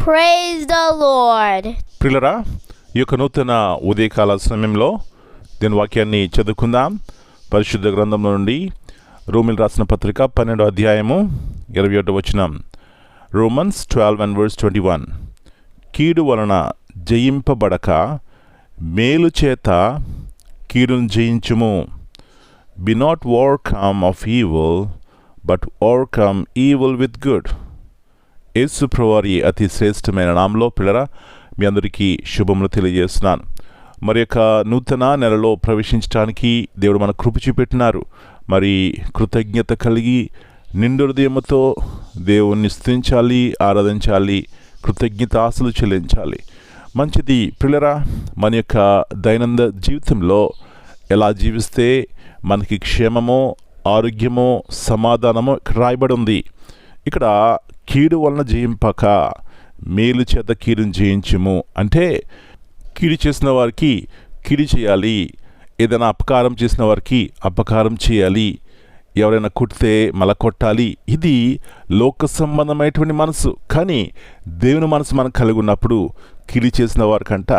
Praise the Lord. ప్రియులరా, ఈ యొక్క నూతన ఉదయకాల సమయంలో దీని వాక్యాన్ని చదువుకుందాం. పరిశుద్ధ గ్రంథంలో నుండి రోమిల్ రాసిన పత్రిక 12వ అధ్యాయము 21వ వచనం. రోమన్స్ 12:21. కీడు వలన జయింపబడక మేలు చేత కీడును జయించుము. Be not overcome of evil, but overcome evil with good. యేసు ప్రభువారి అతి శ్రేష్టమైన నామంలో పిల్లరా మీ అందరికీ శుభములు తెలియజేస్తున్నాను. మరి యొక్క నూతన నెలలో ప్రవేశించడానికి దేవుడు మన కృప చూపెట్టినారు. మరి కృతజ్ఞత కలిగి నిండు హృదయముతో దేవుణ్ణి స్తుతించాలి, ఆరాధించాలి, కృతజ్ఞత ఆశలు చెల్లించాలి. మంచిది పిల్లరా. మన యొక్క దైనందిన జీవితంలో ఎలా జీవిస్తే మనకి క్షేమమో, ఆరోగ్యమో, సమాధానమో ఇక్కడ రాయబడి ఉంది. ఇక్కడ కీడు వలన జయింపక మేలు చేత కీడును జయించుము అంటే కీడు చేసిన వారికి కీడు చేయాలి, ఏదైనా అపకారం చేసిన వారికి అపకారం చేయాలి, ఎవరైనా కుట్టితే మళ్ళా కొట్టాలి. ఇది లోక సంబంధమైనటువంటి మనసు. కానీ దేవుని మనసు మనం కలిగి ఉన్నప్పుడు కీడు చేసిన వారికంట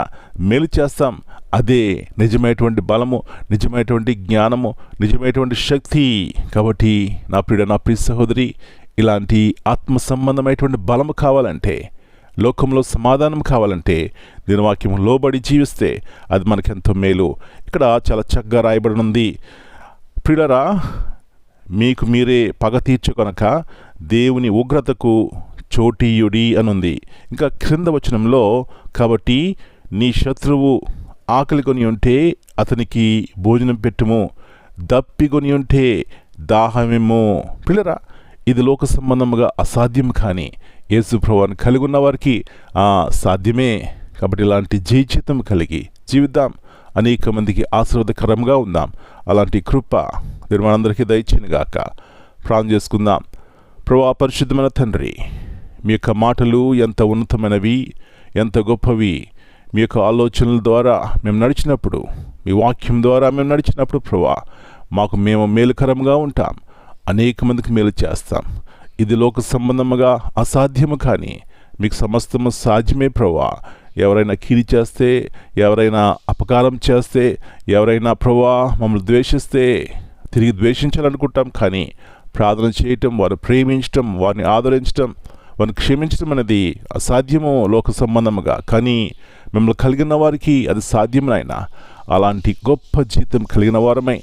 మేలు చేస్తాం. అదే నిజమైనటువంటి బలము, నిజమైనటువంటి జ్ఞానము, నిజమైనటువంటి శక్తి. కాబట్టి నా ప్రియ సహోదరి, ఇలాంటి ఆత్మ సంబంధమైనటువంటి బలము కావాలంటే, లోకంలో సమాధానం కావాలంటే దీని వాక్యం లోబడి జీవిస్తే అది మనకెంతో మేలు. ఇక్కడ చాలా చక్కగా రాయబడి ఉంది. ప్రియులరా, మీకు మీరే పగ తీర్చుకొనక దేవుని ఉగ్రతకు చోటీయుడి అనుంది. ఇంకా క్రింద వచనంలో, కాబట్టి నీ శత్రువు ఆకలి కొని ఉంటే అతనికి భోజనం పెట్టుము, దప్పికొని ఉంటే దాహమేమో. పిల్లరా, ఇది లోక సంబంధముగా అసాధ్యం, కానీ యేసు ప్రభువుని కలిగి ఉన్న వారికి సాధ్యమే. కాబట్టి ఇలాంటి జయచిత్తం కలిగి జీవిద్దాం, అనేక మందికి ఆశీర్వాదకరంగా ఉందాం. అలాంటి కృప మీరు మనందరికీ దయచేయనుగాక. ప్రార్థన చేసుకుందాం. ప్రభువా, పరిశుద్ధమైన తండ్రి, మీ యొక్క మాటలు ఎంత ఉన్నతమైనవి, ఎంత గొప్పవి. మీ యొక్క ఆలోచనల ద్వారా మేము నడిచినప్పుడు, మీ వాక్యం ద్వారా మేము నడిచినప్పుడు ప్రభువా, మేము మేలుకరంగా ఉంటాం, అనేక మందికి మేలు చేస్తాం. ఇది లోక సంబంధముగా అసాధ్యము, కానీ మీకు సమస్తము సాధ్యమే ప్రభువా. ఎవరైనా కీడి చేస్తే, ఎవరైనా అపకారం చేస్తే, ఎవరైనా ప్రభువా మమ్మల్ని ద్వేషిస్తే తిరిగి ద్వేషించాలనుకుంటాం, కానీ ప్రార్థన చేయటం, వారిని ప్రేమించటం, వారిని ఆదరించటం, వారిని క్షమించడం అనేది అసాధ్యము లోక సంబంధముగా. కానీ మిమ్మల్ని కలిగిన వారికి అది సాధ్యమైనా అలాంటి గొప్ప జీవితం కలిగిన వారమై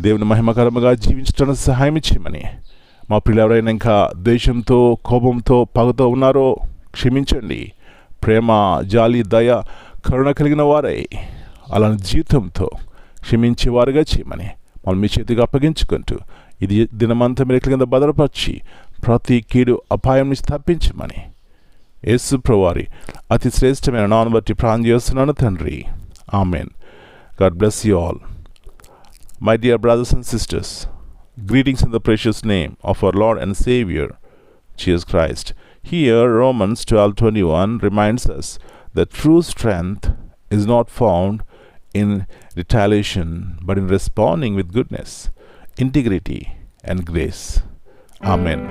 దేవుని మహిమకరముగా జీవించడానికి సహాయం చేయమని, మా పిల్లలు ఎవరైనా ఇంకా ద్వేషంతో, కోపంతో, పగతో ఉన్నారో క్షమించండి. ప్రేమ, జాలి, దయ, కరుణ కలిగిన వారై అలాంటి జీవితంతో క్షమించేవారుగా చేయమని మనం మీ చేతికి అప్పగించుకుంటూ ఇది దినమంతా మీరు కింద భద్రపరిచి ప్రతి కీడు అపాయం నుంచి తప్పించమని యేసు ప్రభువారి అతి శ్రేష్టమైన నామమును బట్టి ప్రార్థన చేస్తున్నాను తండ్రి. Amen. God bless you all. My dear brothers and sisters, greetings in the precious name of our Lord and Savior, Jesus Christ. Here, Romans 12:21 reminds us that true strength is not found in retaliation, but in responding with goodness, integrity, and grace. Amen.